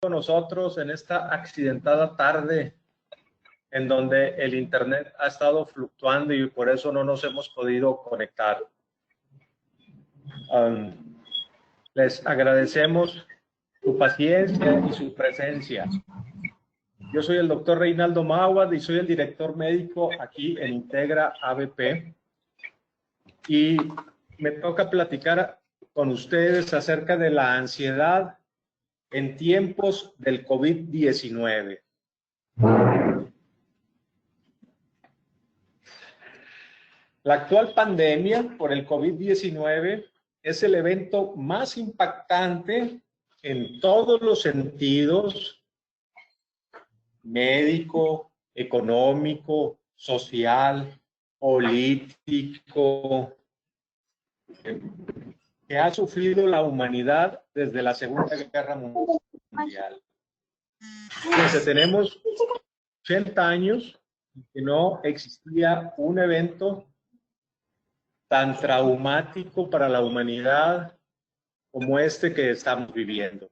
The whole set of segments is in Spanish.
con nosotros en esta accidentada tarde en donde el internet ha estado fluctuando y por eso no nos hemos podido conectar. Les agradecemos su paciencia y su presencia. Yo soy el doctor Reinaldo Máhuad y soy el director médico aquí en Integra ABP. Y me toca platicar con ustedes acerca de la ansiedad en tiempos del COVID-19. La actual pandemia por el COVID-19 es el evento más impactante en todos los sentidos: médico, económico, social, político, que ha sufrido la humanidad desde la Segunda Guerra Mundial. Entonces, tenemos 80 años que no existía un evento tan traumático para la humanidad como este que estamos viviendo.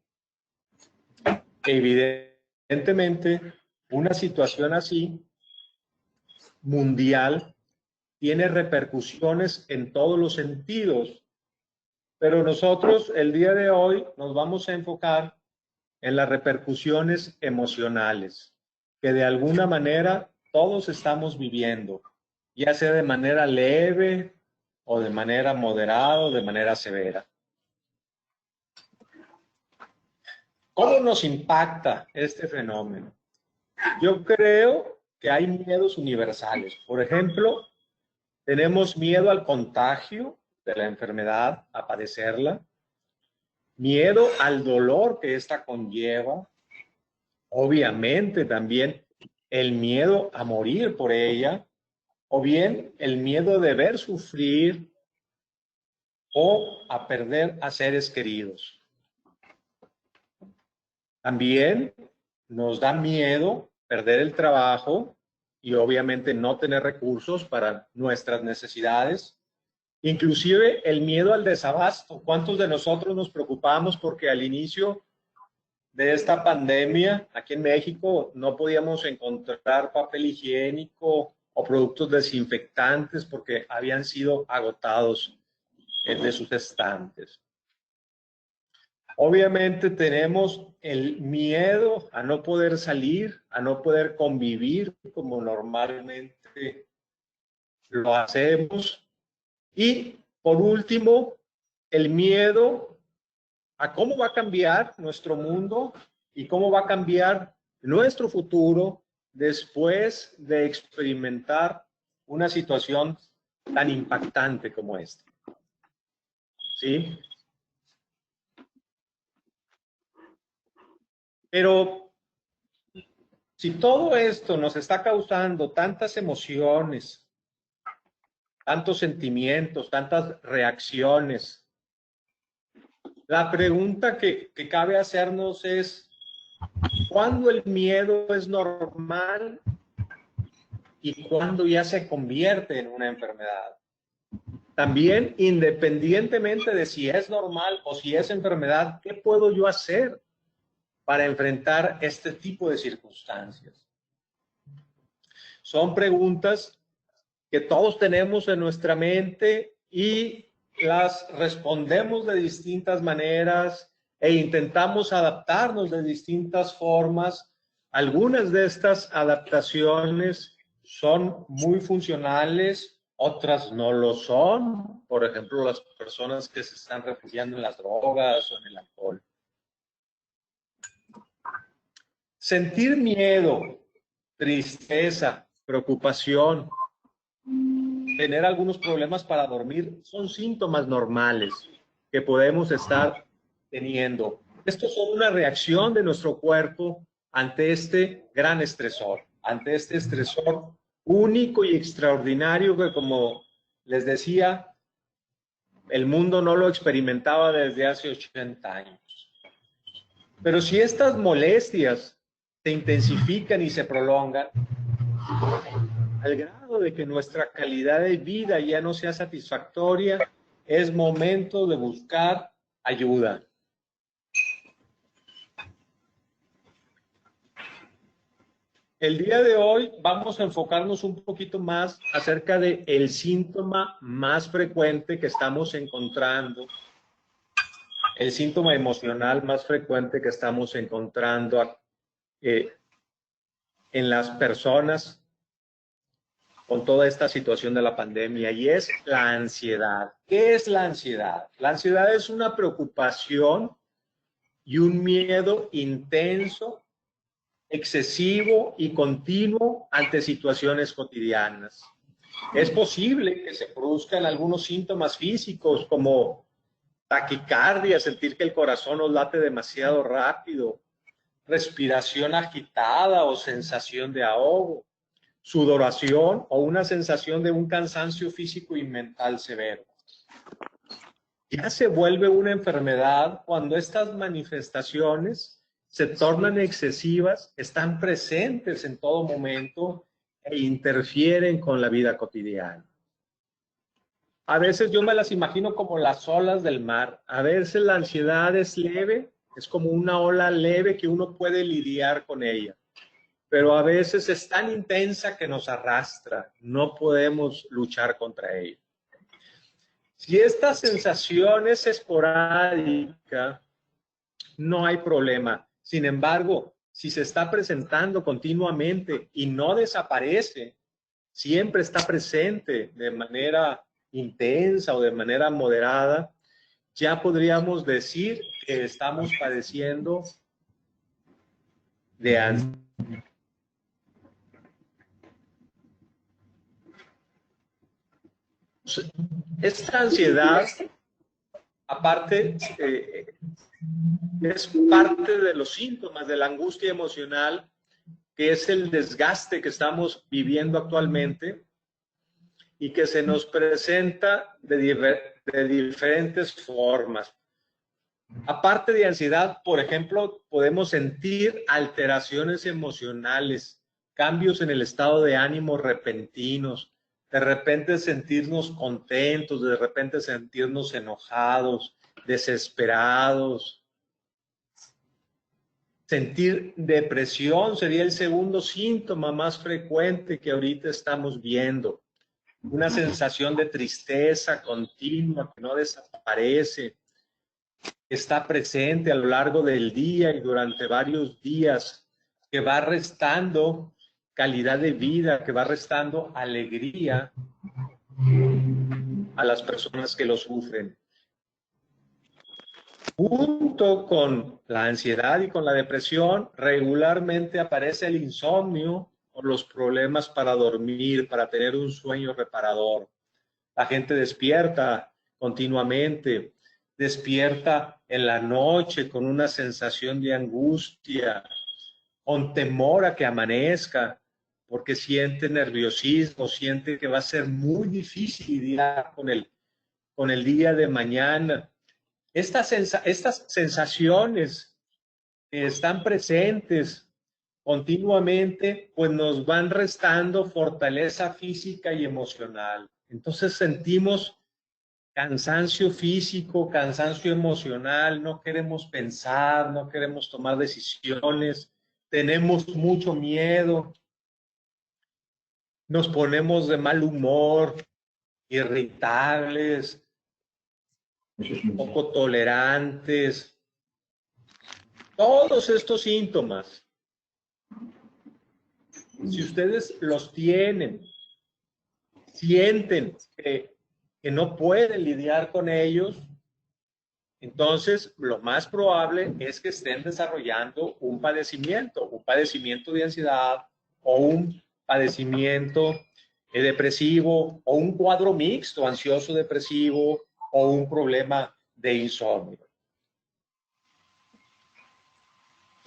Evidentemente, una situación así, mundial, tiene repercusiones en todos los sentidos, pero nosotros el día de hoy nos vamos a enfocar en las repercusiones emocionales, que de alguna manera todos estamos viviendo, ya sea de manera leve o de manera moderada o de manera severa. ¿Cómo nos impacta este fenómeno? Yo creo que hay miedos universales. Por ejemplo, tenemos miedo al contagio de la enfermedad, a padecerla, miedo al dolor que ésta conlleva, obviamente también el miedo a morir por ella, o bien el miedo de ver sufrir o a perder a seres queridos. También nos da miedo perder el trabajo y obviamente no tener recursos para nuestras necesidades. Inclusive el miedo al desabasto. ¿Cuántos de nosotros nos preocupamos porque al inicio de esta pandemia aquí en México no podíamos encontrar papel higiénico o productos desinfectantes porque habían sido agotados de sus estantes? Obviamente tenemos el miedo a no poder salir, a no poder convivir como normalmente lo hacemos. Y por último, el miedo a cómo va a cambiar nuestro mundo y cómo va a cambiar nuestro futuro después de experimentar una situación tan impactante como esta. ¿Sí? Pero si todo esto nos está causando tantas emociones, tantos sentimientos, tantas reacciones, la pregunta que cabe hacernos es: ¿cuándo el miedo es normal y cuándo ya se convierte en una enfermedad? También, independientemente de si es normal o si es enfermedad, ¿qué puedo yo hacer para enfrentar este tipo de circunstancias? Son preguntas que todos tenemos en nuestra mente y las respondemos de distintas maneras e intentamos adaptarnos de distintas formas. Algunas de estas adaptaciones son muy funcionales, otras no lo son. Por ejemplo, las personas que se están refugiando en las drogas o en el alcohol. Sentir miedo, tristeza, preocupación, tener algunos problemas para dormir son síntomas normales que podemos estar teniendo. Estos son una reacción de nuestro cuerpo ante este gran estresor, ante este estresor único y extraordinario que, como les decía, el mundo no lo experimentaba desde hace 80 años. Pero si estas molestias se intensifican y se prolongan, al grado de que nuestra calidad de vida ya no sea satisfactoria, es momento de buscar ayuda. El día de hoy vamos a enfocarnos un poquito más acerca de el síntoma más frecuente que estamos encontrando, el síntoma emocional más frecuente que estamos encontrando en las personas con toda esta situación de la pandemia, y es la ansiedad. ¿Qué es la ansiedad? La ansiedad es una preocupación y un miedo intenso, excesivo y continuo ante situaciones cotidianas. Es posible que se produzcan algunos síntomas físicos como taquicardia, sentir que el corazón nos late demasiado rápido, respiración agitada o sensación de ahogo, sudoración o una sensación de un cansancio físico y mental severo. Ya se vuelve una enfermedad cuando estas manifestaciones se tornan excesivas, están presentes en todo momento e interfieren con la vida cotidiana. A veces yo me las imagino como las olas del mar. A veces la ansiedad es leve, es como una ola leve que uno puede lidiar con ella, pero a veces es tan intensa que nos arrastra, no podemos luchar contra ella. Si esta sensación es esporádica, no hay problema. Sin embargo, si se está presentando continuamente y no desaparece, siempre está presente de manera intensa o de manera moderada, ya podríamos decir que estamos padeciendo de ansiedad. Esta ansiedad, aparte, es parte de los síntomas de la angustia emocional, que es el desgaste que estamos viviendo actualmente y que se nos presenta de diferentes formas. Aparte de ansiedad, por ejemplo, podemos sentir alteraciones emocionales, cambios en el estado de ánimo repentinos, de repente sentirnos contentos, de repente sentirnos enojados, desesperados. Sentir depresión sería el segundo síntoma más frecuente que ahorita estamos viendo. Una sensación de tristeza continua que no desaparece, está presente a lo largo del día y durante varios días, que va restando calidad de vida, que va restando alegría a las personas que lo sufren. Junto con la ansiedad y con la depresión, regularmente aparece el insomnio o los problemas para dormir, para tener un sueño reparador. La gente despierta continuamente, despierta en la noche con una sensación de angustia, con temor a que amanezca, porque siente nerviosismo, siente que va a ser muy difícil lidiar con el día de mañana. Estas sensaciones que están presentes continuamente, pues nos van restando fortaleza física y emocional. Entonces sentimos cansancio físico, cansancio emocional, no queremos pensar, no queremos tomar decisiones, tenemos mucho miedo, nos ponemos de mal humor, irritables, poco tolerantes. Todos estos síntomas, si ustedes los tienen, sienten que no pueden lidiar con ellos, entonces lo más probable es que estén desarrollando un padecimiento de ansiedad o un padecimiento depresivo o un cuadro mixto, ansioso depresivo o un problema de insomnio.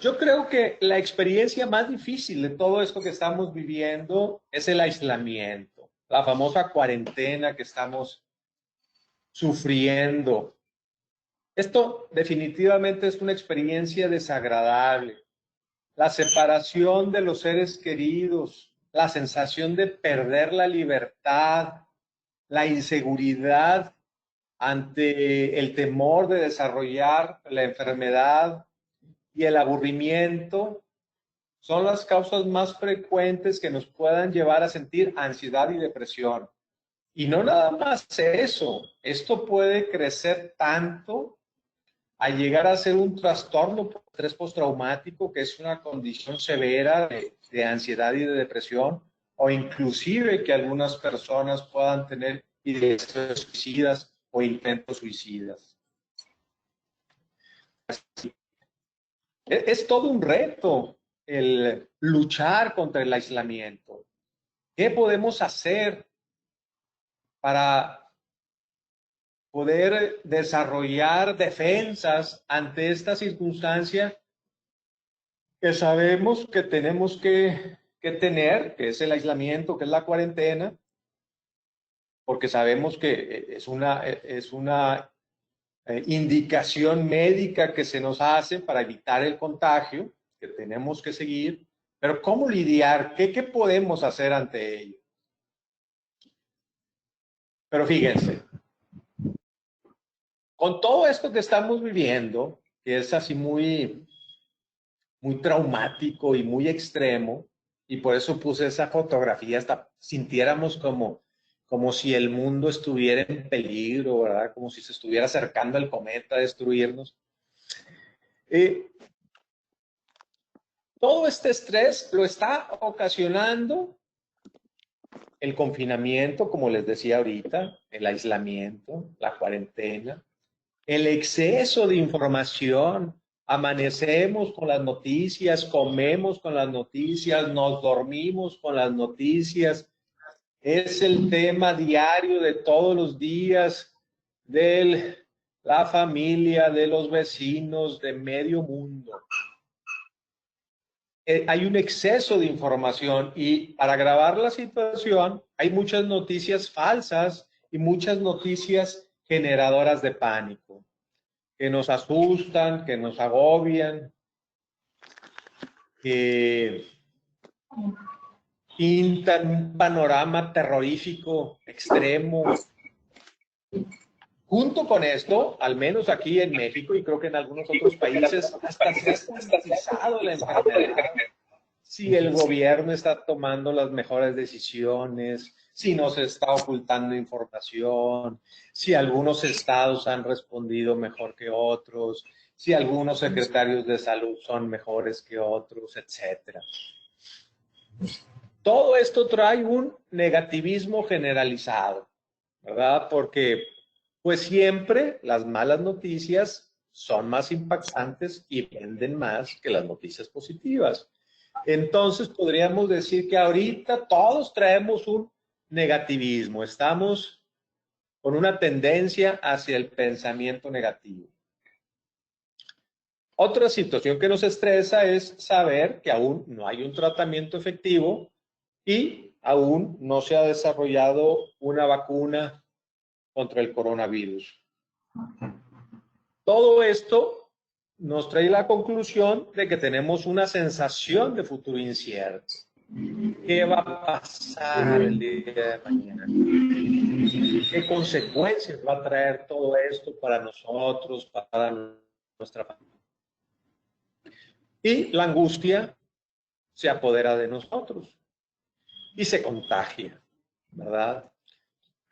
Yo creo que la experiencia más difícil de todo esto que estamos viviendo es el aislamiento, la famosa cuarentena que estamos sufriendo. Esto definitivamente es una experiencia desagradable. La separación de los seres queridos, la sensación de perder la libertad, la inseguridad ante el temor de desarrollar la enfermedad y el aburrimiento son las causas más frecuentes que nos puedan llevar a sentir ansiedad y depresión. Y no nada más eso, esto puede crecer tanto a llegar a ser un trastorno por estrés postraumático, que es una condición severa de ansiedad y de depresión, o inclusive que algunas personas puedan tener ideas suicidas o intentos suicidas. Es todo un reto el luchar contra el aislamiento. ¿Qué podemos hacer para poder desarrollar defensas ante esta circunstancia que sabemos que tenemos que tener, que es el aislamiento, que es la cuarentena, porque sabemos que es una indicación médica que se nos hace para evitar el contagio, que tenemos que seguir, pero ¿cómo lidiar? ¿Qué podemos hacer ante ello? Pero fíjense, con todo esto que estamos viviendo, que es así muy traumático y muy extremo, y por eso puse esa fotografía, hasta sintiéramos como si el mundo estuviera en peligro, ¿verdad? Como si se estuviera acercando el cometa a destruirnos. Todo este estrés lo está ocasionando el confinamiento, como les decía ahorita, el aislamiento, la cuarentena, el exceso de información. Amanecemos con las noticias, comemos con las noticias, nos dormimos con las noticias. Es el tema diario de todos los días de la familia, de los vecinos, de medio mundo. Hay un exceso de información y para agravar la situación hay muchas noticias falsas y muchas noticias generadoras de pánico, que nos asustan, que nos agobian, que pintan un panorama terrorífico extremo. Junto con esto, al menos aquí en México y creo que en algunos otros países, hasta se ha estigmatizado la enfermedad. Si el gobierno está tomando las mejores decisiones, si no se está ocultando información, si algunos estados han respondido mejor que otros, si algunos secretarios de salud son mejores que otros, etcétera. Todo esto trae un negativismo generalizado, ¿verdad? Porque pues siempre las malas noticias son más impactantes y venden más que las noticias positivas. Entonces podríamos decir que ahorita todos traemos un negativismo, estamos con una tendencia hacia el pensamiento negativo. Otra situación que nos estresa es saber que aún no hay un tratamiento efectivo y aún no se ha desarrollado una vacuna contra el coronavirus. Todo esto nos trae la conclusión de que tenemos una sensación de futuro incierto. ¿Qué va a pasar el día de mañana? ¿Qué consecuencias va a traer todo esto para nosotros, para nuestra familia? Y la angustia se apodera de nosotros y se contagia, ¿verdad?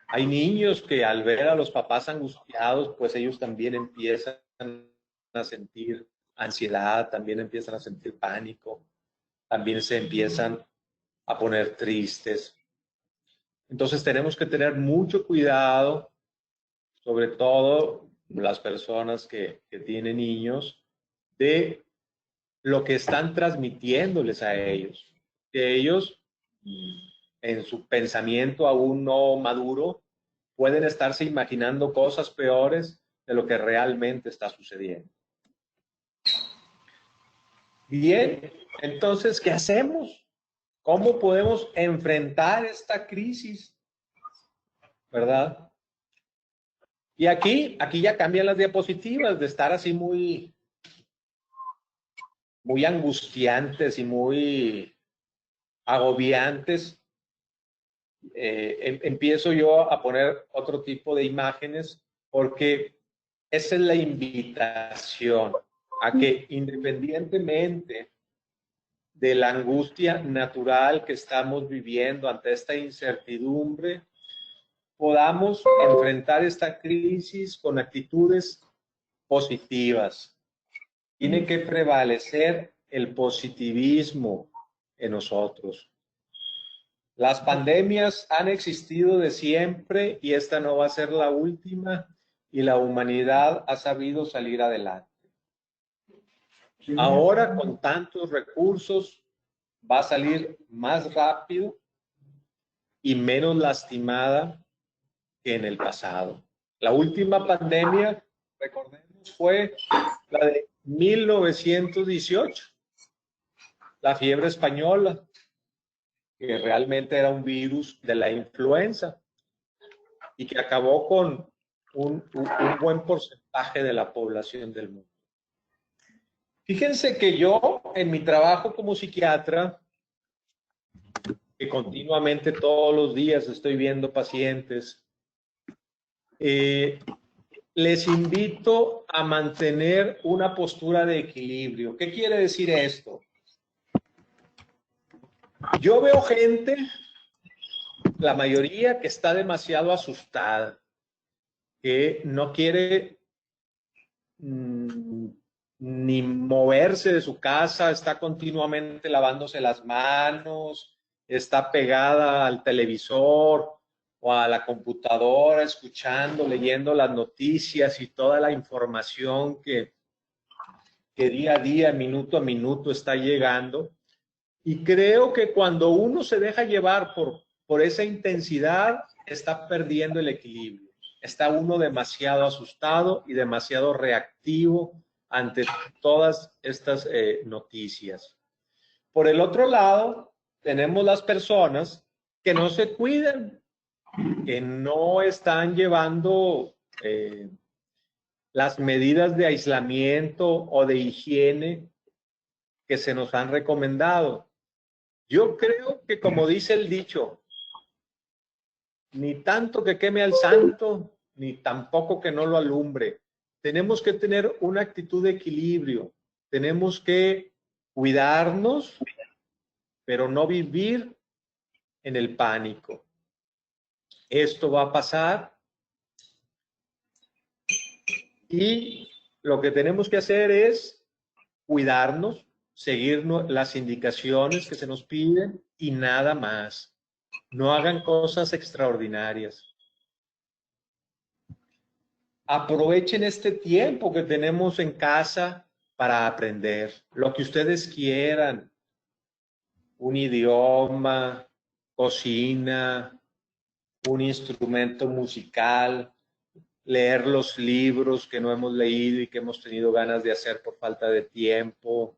Hay niños que al ver a los papás angustiados, pues ellos también empiezan a sentir ansiedad, también empiezan a sentir pánico, también se empiezan a poner tristes. Entonces tenemos que tener mucho cuidado, sobre todo las personas que tienen niños, de lo que están transmitiéndoles a ellos. Que ellos, en su pensamiento aún no maduro, pueden estarse imaginando cosas peores de lo que realmente está sucediendo. Bien, entonces, ¿qué hacemos? ¿Cómo podemos enfrentar esta crisis? ¿Verdad? Y aquí ya cambian las diapositivas de estar así muy angustiantes y muy agobiantes. Empiezo yo a poner otro tipo de imágenes porque esa es la invitación a que independientemente de la angustia natural que estamos viviendo ante esta incertidumbre, podamos enfrentar esta crisis con actitudes positivas. Tiene que prevalecer el positivismo en nosotros. Las pandemias han existido de siempre y esta no va a ser la última, y la humanidad ha sabido salir adelante. Ahora, con tantos recursos, va a salir más rápido y menos lastimada que en el pasado. La última pandemia, recordemos, fue la de 1918, la fiebre española, que realmente era un virus de la influenza y que acabó con un buen porcentaje de la población del mundo. Fíjense que yo, en mi trabajo como psiquiatra, que continuamente todos los días estoy viendo pacientes, les invito a mantener una postura de equilibrio. ¿Qué quiere decir esto? Yo veo gente, la mayoría, que está demasiado asustada, que no quiere ni moverse de su casa, está continuamente lavándose las manos, está pegada al televisor o a la computadora, escuchando, leyendo las noticias y toda la información que día a día, minuto a minuto está llegando. Y creo que cuando uno se deja llevar por esa intensidad, está perdiendo el equilibrio. Está uno demasiado asustado y demasiado reactivo ante todas estas noticias. Por el otro lado, tenemos las personas que no se cuidan, que no están llevando las medidas de aislamiento o de higiene que se nos han recomendado. Yo creo que, como dice el dicho, ni tanto que queme al santo, ni tampoco que no lo alumbre. Tenemos que tener una actitud de equilibrio. Tenemos que cuidarnos, pero no vivir en el pánico. Esto va a pasar y lo que tenemos que hacer es cuidarnos, seguir las indicaciones que se nos piden y nada más. No hagan cosas extraordinarias. Aprovechen este tiempo que tenemos en casa para aprender lo que ustedes quieran. Un idioma, cocina, un instrumento musical, leer los libros que no hemos leído y que hemos tenido ganas de hacer por falta de tiempo.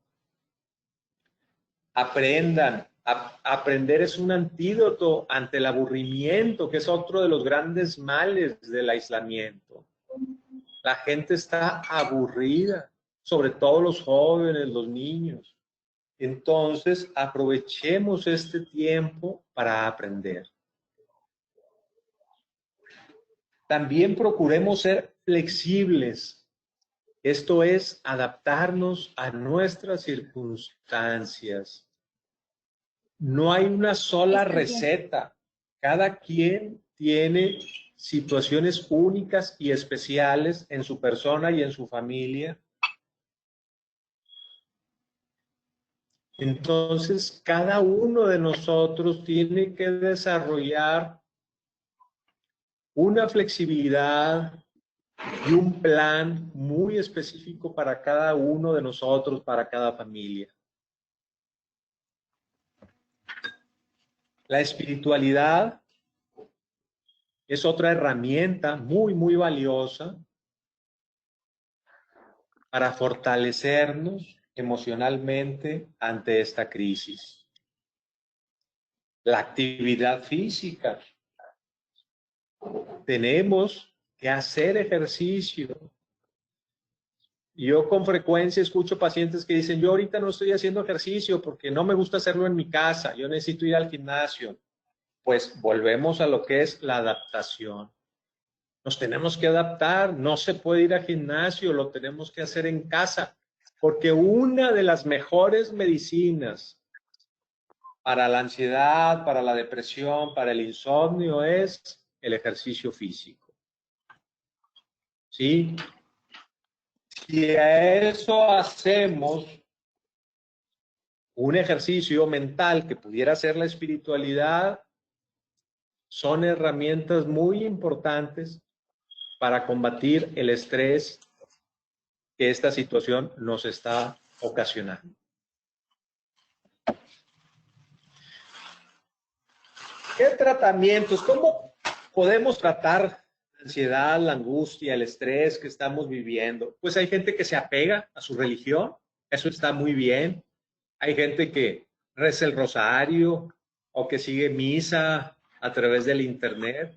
Aprendan. Aprender es un antídoto ante el aburrimiento, que es otro de los grandes males del aislamiento. La gente está aburrida, sobre todo los jóvenes, los niños. Entonces, aprovechemos este tiempo para aprender. También procuremos ser flexibles. Esto es adaptarnos a nuestras circunstancias. No hay una sola receta. Cada quien tiene situaciones únicas y especiales en su persona y en su familia. Entonces, cada uno de nosotros tiene que desarrollar una flexibilidad y un plan muy específico para cada uno de nosotros, para cada familia. La espiritualidad es otra herramienta muy, muy valiosa para fortalecernos emocionalmente ante esta crisis. La actividad física. Tenemos que hacer ejercicio. Yo con frecuencia escucho pacientes que dicen, yo ahorita no estoy haciendo ejercicio porque no me gusta hacerlo en mi casa, yo necesito ir al gimnasio. Pues volvemos a lo que es la adaptación. Nos tenemos que adaptar, no se puede ir al gimnasio, lo tenemos que hacer en casa, porque una de las mejores medicinas para la ansiedad, para la depresión, para el insomnio es el ejercicio físico. ¿Sí? Si a eso hacemos un ejercicio mental que pudiera ser la espiritualidad, son herramientas muy importantes para combatir el estrés que esta situación nos está ocasionando. ¿Qué tratamientos? ¿Cómo podemos tratar la ansiedad, la angustia, el estrés que estamos viviendo? Pues hay gente que se apega a su religión, eso está muy bien. Hay gente que reza el rosario o que sigue misa a través del internet.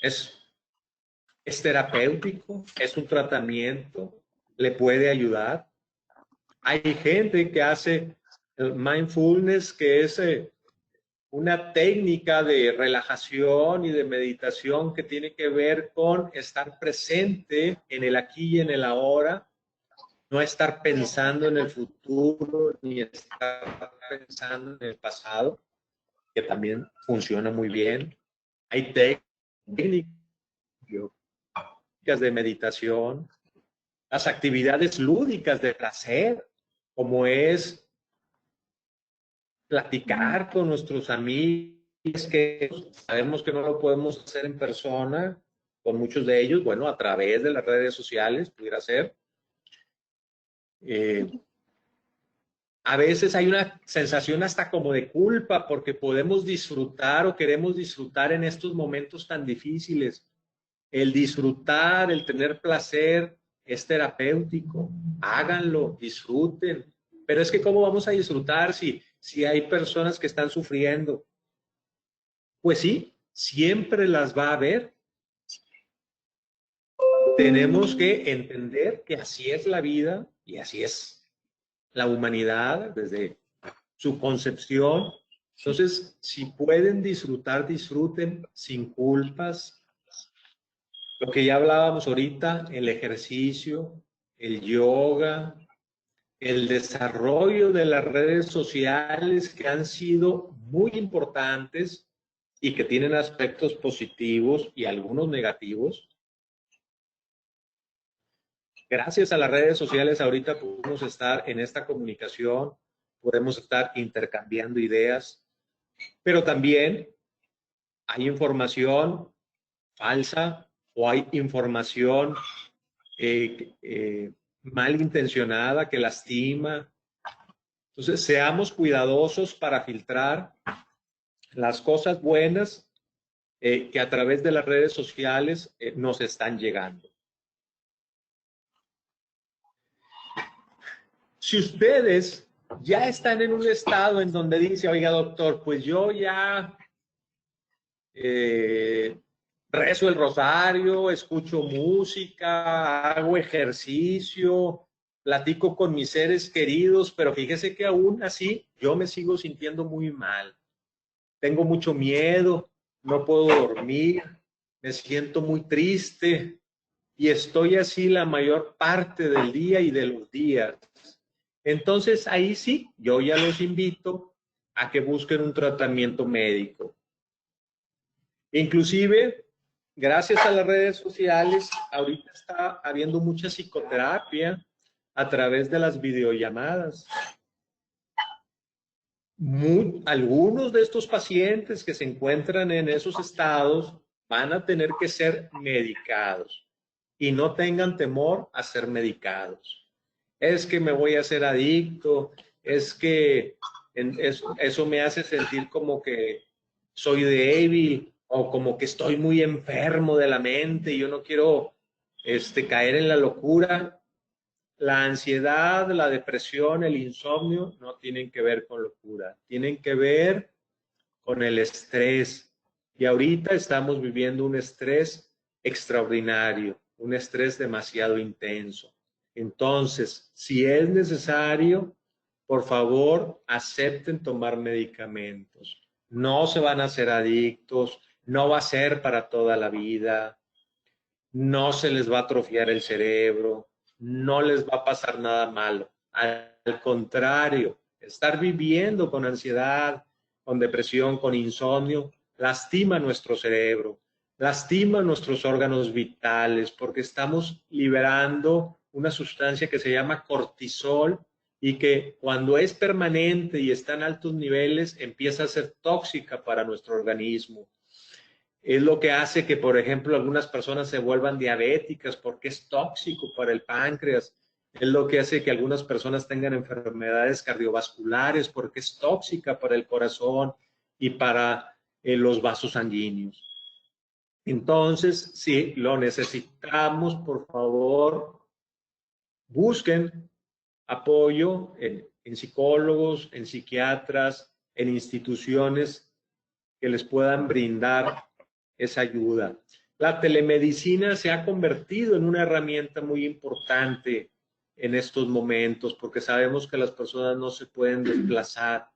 Es terapéutico, es un tratamiento, le puede ayudar. Hay gente que hace el mindfulness, que es una técnica de relajación y de meditación que tiene que ver con estar presente en el aquí y en el ahora, no estar pensando en el futuro ni estar pensando en el pasado, que también funciona muy bien. Hay técnicas de meditación, las actividades lúdicas de placer, como es platicar con nuestros amigos, que sabemos que no lo podemos hacer en persona, con muchos de ellos, bueno, a través de las redes sociales, pudiera ser. A veces hay una sensación hasta como de culpa porque podemos disfrutar o queremos disfrutar en estos momentos tan difíciles. El disfrutar, el tener placer es terapéutico. Háganlo, disfruten. Pero es que ¿cómo vamos a disfrutar si hay personas que están sufriendo? Pues sí, siempre las va a haber. Tenemos que entender que así es la vida y así es la humanidad desde su concepción. Entonces, si pueden disfrutar, disfruten sin culpas. Lo que ya hablábamos ahorita, el ejercicio, el yoga, el desarrollo de las redes sociales que han sido muy importantes y que tienen aspectos positivos y algunos negativos. Gracias a las redes sociales ahorita podemos estar en esta comunicación, podemos estar intercambiando ideas, pero también hay información falsa o hay información malintencionada que lastima. Entonces, seamos cuidadosos para filtrar las cosas buenas que a través de las redes sociales nos están llegando. Si ustedes ya están en un estado en donde dice, oiga doctor, pues yo ya rezo el rosario, escucho música, hago ejercicio, platico con mis seres queridos, pero fíjese que aún así yo me sigo sintiendo muy mal. Tengo mucho miedo, no puedo dormir, me siento muy triste y estoy así la mayor parte del día y de los días. Entonces ahí sí, yo ya los invito a que busquen un tratamiento médico. Inclusive, gracias a las redes sociales, ahorita está habiendo mucha psicoterapia a través de las videollamadas. Algunos de estos pacientes que se encuentran en esos estados van a tener que ser medicados y no tengan temor a ser medicados. Es que me voy a hacer adicto, es que eso me hace sentir como que soy débil o como que estoy muy enfermo de la mente y yo no quiero caer en la locura. La ansiedad, la depresión, el insomnio no tienen que ver con locura, tienen que ver con el estrés. Y ahorita estamos viviendo un estrés extraordinario, un estrés demasiado intenso. Entonces, si es necesario, por favor, acepten tomar medicamentos. No se van a hacer adictos, no va a ser para toda la vida, no se les va a atrofiar el cerebro, no les va a pasar nada malo. Al contrario, Estar viviendo con ansiedad, con depresión, con insomnio, lastima nuestro cerebro, lastima nuestros órganos vitales, porque estamos liberando una sustancia que se llama cortisol y que cuando es permanente y está en altos niveles empieza a ser tóxica para nuestro organismo. Es lo que hace que, por ejemplo, algunas personas se vuelvan diabéticas porque es tóxico para el páncreas. Es lo que hace que algunas personas tengan enfermedades cardiovasculares porque es tóxica para el corazón y para los vasos sanguíneos. Entonces, si lo necesitamos, por favor, busquen apoyo en psicólogos, en psiquiatras, en instituciones que les puedan brindar esa ayuda. La telemedicina se ha convertido en una herramienta muy importante en estos momentos porque sabemos que las personas no se pueden desplazar.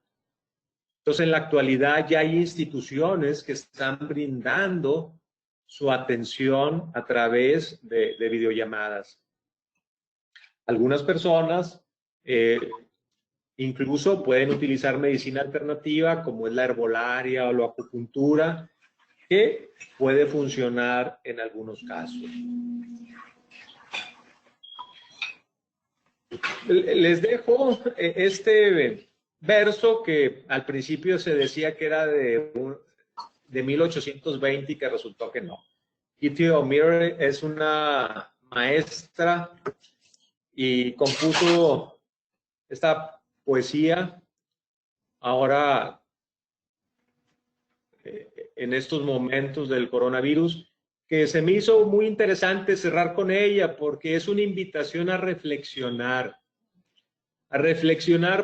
Entonces, en la actualidad ya hay instituciones que están brindando su atención a través de videollamadas. Algunas personas incluso pueden utilizar medicina alternativa como es la herbolaria o la acupuntura, que puede funcionar en algunos casos. Les dejo este verso que al principio se decía que era de 1820 y que resultó que no. Kitty O'Meara es una maestra y compuso esta poesía ahora en estos momentos del coronavirus, que se me hizo muy interesante cerrar con ella porque es una invitación a reflexionar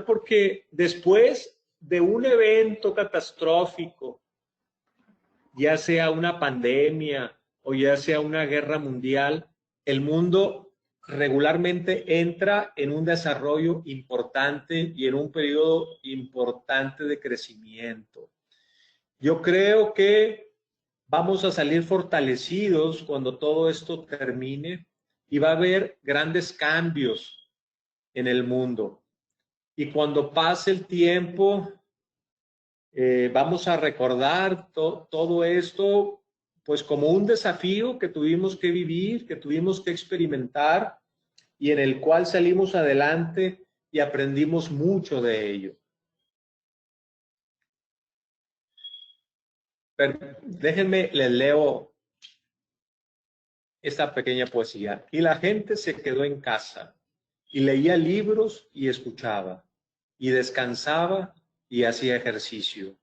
porque después de un evento catastrófico, ya sea una pandemia o ya sea una guerra mundial, el mundo regularmente entra en un desarrollo importante y en un periodo importante de crecimiento. Yo creo que vamos a salir fortalecidos cuando todo esto termine y va a haber grandes cambios en el mundo. Y cuando pase el tiempo, vamos a recordar todo esto pues como un desafío que tuvimos que vivir, que tuvimos que experimentar y en el cual salimos adelante y aprendimos mucho de ello. Pero déjenme, les leo esta pequeña poesía. Y la gente se quedó en casa y leía libros y escuchaba y descansaba y hacía ejercicio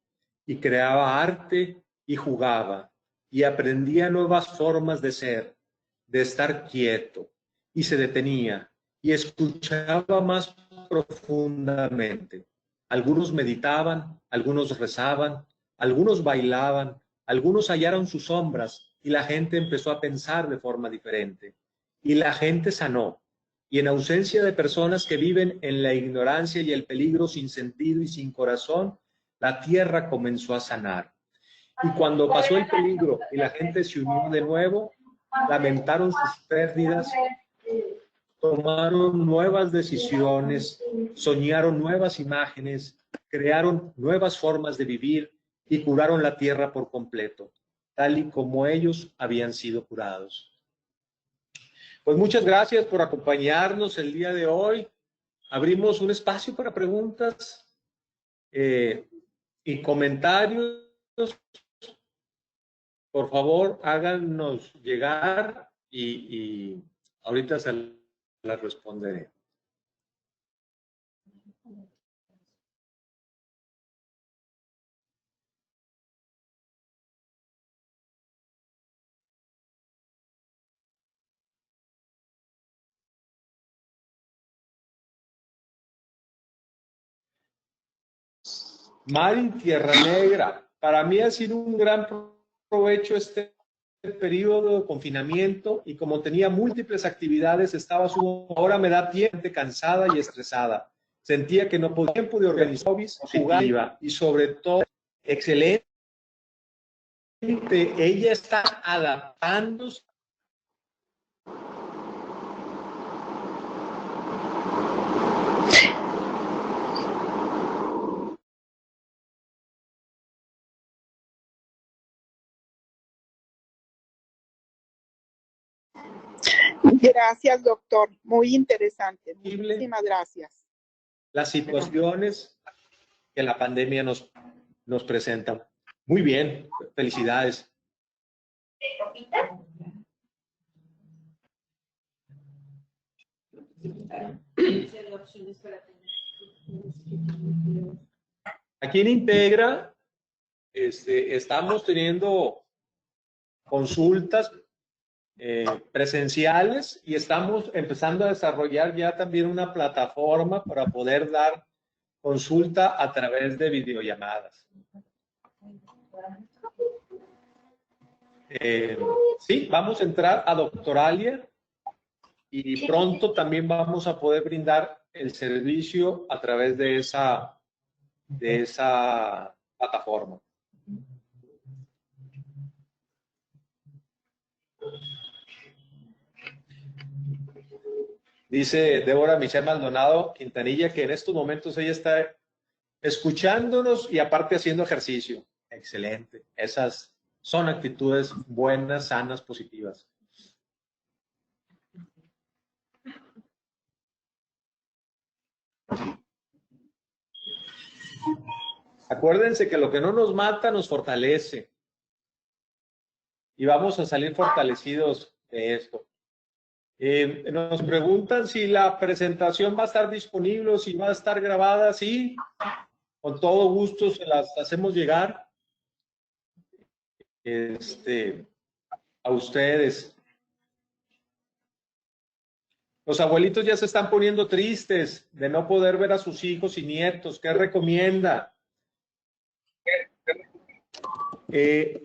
y creaba arte y jugaba y aprendía nuevas formas de ser, de estar quieto y se detenía y escuchaba más profundamente. Algunos meditaban, algunos rezaban, algunos bailaban, algunos hallaron sus sombras y la gente empezó a pensar de forma diferente. Y la gente sanó. Y en ausencia de personas que viven en la ignorancia y el peligro sin sentido y sin corazón, la tierra comenzó a sanar. Y cuando pasó el peligro y la gente se unió de nuevo, lamentaron sus pérdidas, tomaron nuevas decisiones, soñaron nuevas imágenes, crearon nuevas formas de vivir y curaron la tierra por completo, tal y como ellos habían sido curados. Pues muchas gracias por acompañarnos el día de hoy. Abrimos un espacio para preguntas y comentarios. Por favor, háganos llegar y ahorita se las responderé. Mar en Tierra Negra, para mí ha sido un gran provecho este periodo de confinamiento y como tenía múltiples actividades, ahora me da tiempo cansada y estresada. Sentía que no podía tiempo de organizar hobbies, jugar y sobre todo, excelente. Ella está adaptándose. Gracias, doctor. Muy interesante. Muchísimas gracias. Las situaciones que la pandemia nos presenta. Muy bien, felicidades. Aquí en Integra estamos teniendo consultas presenciales y estamos empezando a desarrollar ya también una plataforma para poder dar consulta a través de videollamadas. Sí, vamos a entrar a Doctoralia y pronto también vamos a poder brindar el servicio a través de esa plataforma. Dice Débora Michelle Maldonado Quintanilla que en estos momentos ella está escuchándonos y aparte haciendo ejercicio. Excelente. Esas son actitudes buenas, sanas, positivas. Acuérdense que lo que no nos mata nos fortalece. Y vamos a salir fortalecidos de esto. Nos preguntan si la presentación va a estar disponible o si va a estar grabada. Sí, con todo gusto se las hacemos llegar a ustedes. Los abuelitos ya se están poniendo tristes de no poder ver a sus hijos y nietos. ¿Qué recomienda?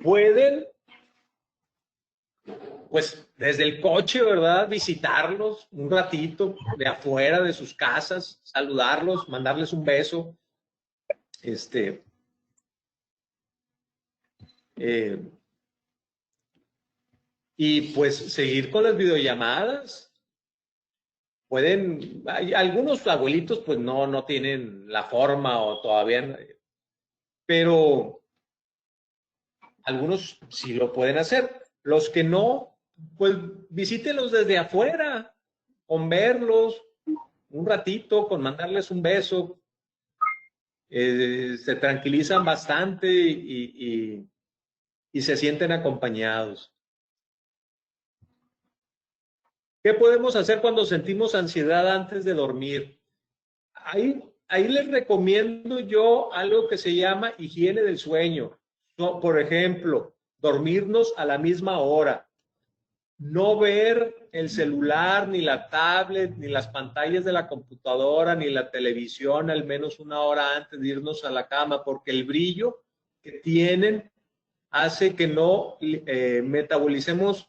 Pueden, pues desde el coche, ¿verdad? Visitarlos un ratito de afuera de sus casas, saludarlos, mandarles un beso. Y pues seguir con las videollamadas. Pueden, algunos abuelitos pues no tienen la forma o todavía, pero algunos sí lo pueden hacer. Los que no, pues visítenlos desde afuera, con verlos un ratito, con mandarles un beso. Se tranquilizan bastante y se sienten acompañados. ¿Qué podemos hacer cuando sentimos ansiedad antes de dormir? Ahí les recomiendo yo algo que se llama higiene del sueño. Por ejemplo, dormirnos a la misma hora. No ver el celular, ni la tablet, ni las pantallas de la computadora, ni la televisión al menos una hora antes de irnos a la cama, porque el brillo que tienen hace que no metabolicemos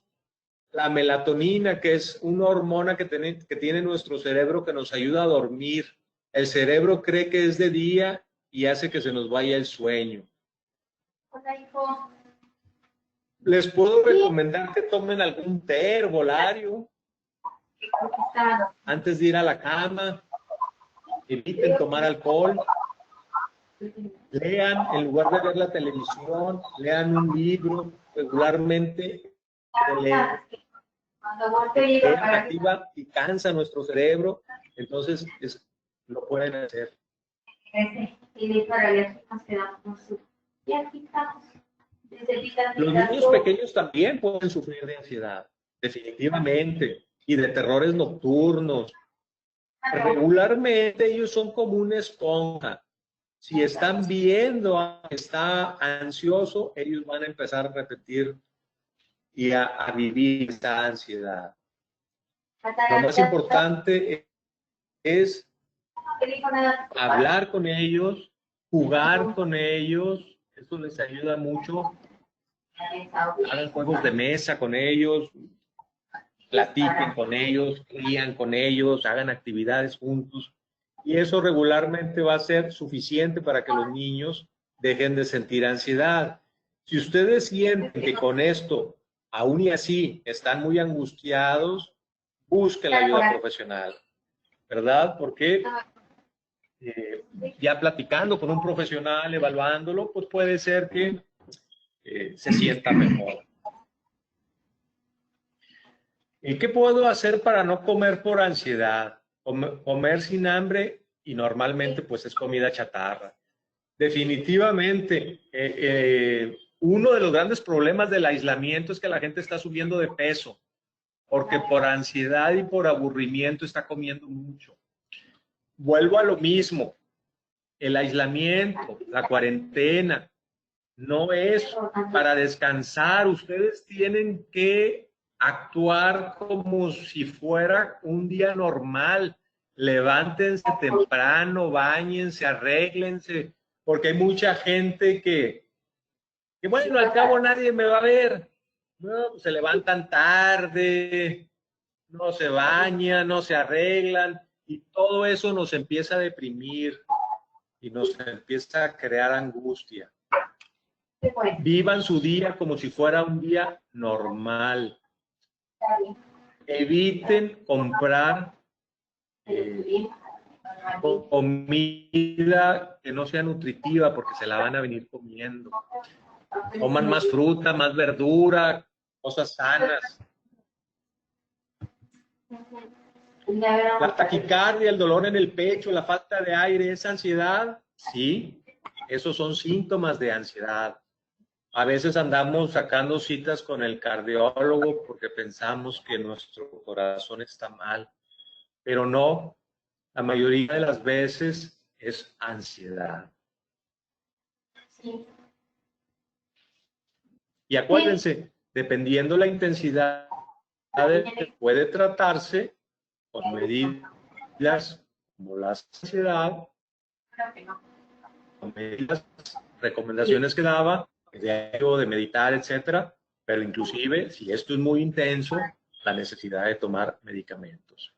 la melatonina, que es una hormona que tiene nuestro cerebro que nos ayuda a dormir. El cerebro cree que es de día y hace que se nos vaya el sueño. Hola, hijo. Les puedo recomendar que tomen algún té herbolario antes de ir a la cama. Eviten tomar alcohol. Lean, en lugar de ver la televisión, lean un libro regularmente. Activa y cansa nuestro cerebro, entonces lo pueden hacer. Los niños pequeños también pueden sufrir de ansiedad, definitivamente, y de terrores nocturnos. Regularmente ellos son como una esponja. Si están viendo que está ansioso, ellos van a empezar a repetir y a vivir esta ansiedad. Lo más importante es hablar con ellos, jugar con ellos, eso les ayuda mucho. Hagan juegos de mesa con ellos, platiquen con ellos, rían con ellos, hagan actividades juntos. Y eso regularmente va a ser suficiente para que los niños dejen de sentir ansiedad. Si ustedes sienten que con esto, aún y así, están muy angustiados, busquen la ayuda profesional, ¿verdad? Porque ya platicando con un profesional, evaluándolo, pues puede ser que se sienta mejor. ¿Y qué puedo hacer para no comer por ansiedad? Comer sin hambre y normalmente pues es comida chatarra. Definitivamente, uno de los grandes problemas del aislamiento es que la gente está subiendo de peso, porque por ansiedad y por aburrimiento está comiendo mucho. Vuelvo a lo mismo, el aislamiento, la cuarentena, no es para descansar. Ustedes tienen que actuar como si fuera un día normal. Levántense temprano, báñense, arréglense, porque hay mucha gente que bueno, al cabo nadie me va a ver. No, pues se levantan tarde, no se bañan, no se arreglan, y todo eso nos empieza a deprimir y nos empieza a crear angustia. Vivan su día como si fuera un día normal. Eviten comprar comida que no sea nutritiva porque se la van a venir comiendo. Coman más fruta, más verdura, cosas sanas. La taquicardia, el dolor en el pecho, la falta de aire, ¿es ansiedad? Sí, esos son síntomas de ansiedad. A veces andamos sacando citas con el cardiólogo porque pensamos que nuestro corazón está mal, pero no, la mayoría de las veces es ansiedad. Sí. Y acuérdense, dependiendo la intensidad, puede tratarse con medidas como la ansiedad, con medidas, recomendaciones que daba, de meditar, etcétera, pero inclusive, si esto es muy intenso, la necesidad de tomar medicamentos.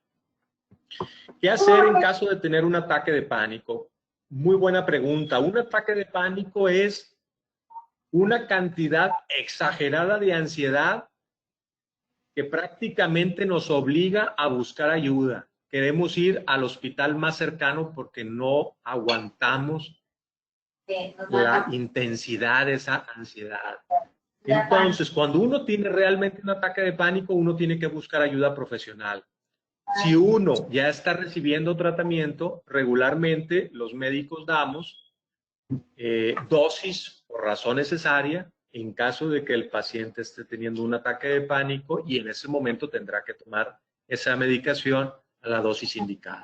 ¿Qué hacer en caso de tener un ataque de pánico? Muy buena pregunta. Un ataque de pánico es una cantidad exagerada de ansiedad que prácticamente nos obliga a buscar ayuda. Queremos ir al hospital más cercano porque no aguantamos la intensidad de esa ansiedad. Entonces, cuando uno tiene realmente un ataque de pánico, uno tiene que buscar ayuda profesional. Si uno ya está recibiendo tratamiento, regularmente los médicos damos dosis por razón necesaria en caso de que el paciente esté teniendo un ataque de pánico, y en ese momento tendrá que tomar esa medicación a la dosis indicada.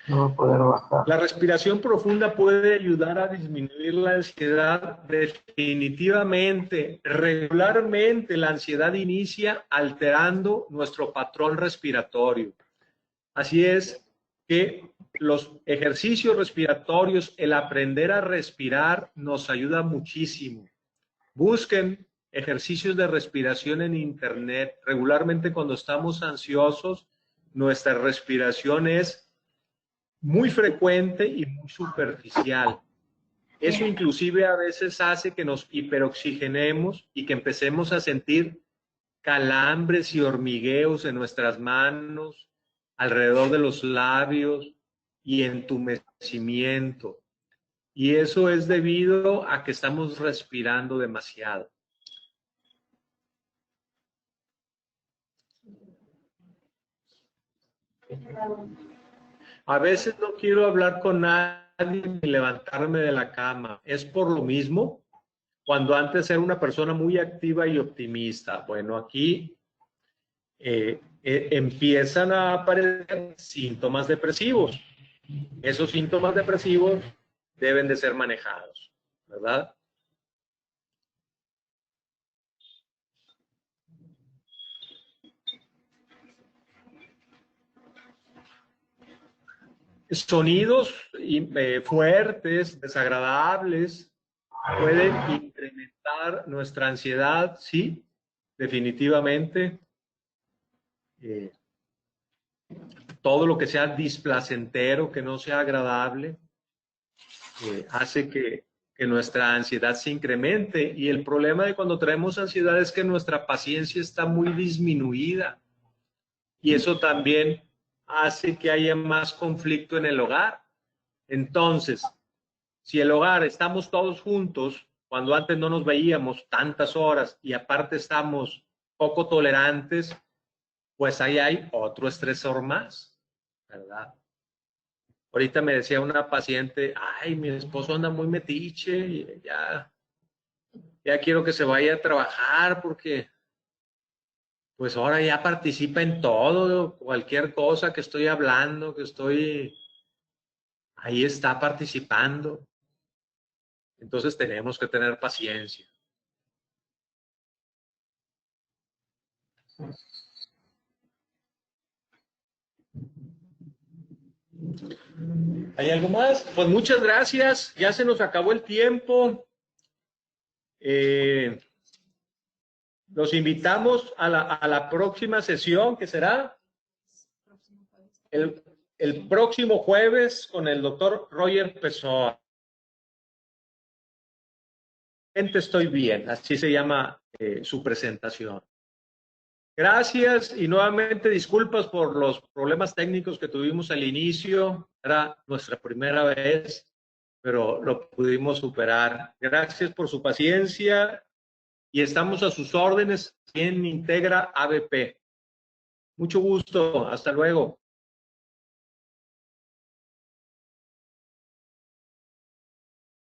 No va a poder bajar. La respiración profunda puede ayudar a disminuir la ansiedad definitivamente. Regularmente la ansiedad inicia alterando nuestro patrón respiratorio. Así es que los ejercicios respiratorios, el aprender a respirar, nos ayuda muchísimo. Busquen ejercicios de respiración en internet. Regularmente cuando estamos ansiosos, nuestra respiración es muy frecuente y muy superficial. Eso inclusive a veces hace que nos hiperoxigenemos y que empecemos a sentir calambres y hormigueos en nuestras manos, alrededor de los labios y entumecimiento. Y eso es debido a que estamos respirando demasiado. A veces no quiero hablar con nadie ni levantarme de la cama. Es por lo mismo cuando antes era una persona muy activa y optimista. Bueno, aquí empiezan a aparecer síntomas depresivos. Esos síntomas depresivos deben de ser manejados, ¿verdad? Sonidos fuertes, desagradables, pueden incrementar nuestra ansiedad, sí, definitivamente. Todo lo que sea displacentero, que no sea agradable, hace que nuestra ansiedad se incremente. Y el problema de cuando traemos ansiedad es que nuestra paciencia está muy disminuida. Y eso también hace que haya más conflicto en el hogar. Entonces, si el hogar estamos todos juntos cuando antes no nos veíamos tantas horas y aparte estamos poco tolerantes, pues ahí hay otro estresor más, ¿verdad? Ahorita me decía una paciente, ay, mi esposo anda muy metiche, y ya quiero que se vaya a trabajar porque pues ahora ya participa en todo, cualquier cosa que estoy hablando, ahí está participando. Entonces tenemos que tener paciencia. ¿Hay algo más? Pues muchas gracias. Ya se nos acabó el tiempo. Los invitamos a la próxima sesión, que será el próximo jueves con el doctor Roger Pessoa. Estoy bien, así se llama su presentación. Gracias y nuevamente disculpas por los problemas técnicos que tuvimos al inicio. Era nuestra primera vez, pero lo pudimos superar. Gracias por su paciencia y estamos a sus órdenes en Integra ABP. Mucho gusto. Hasta luego.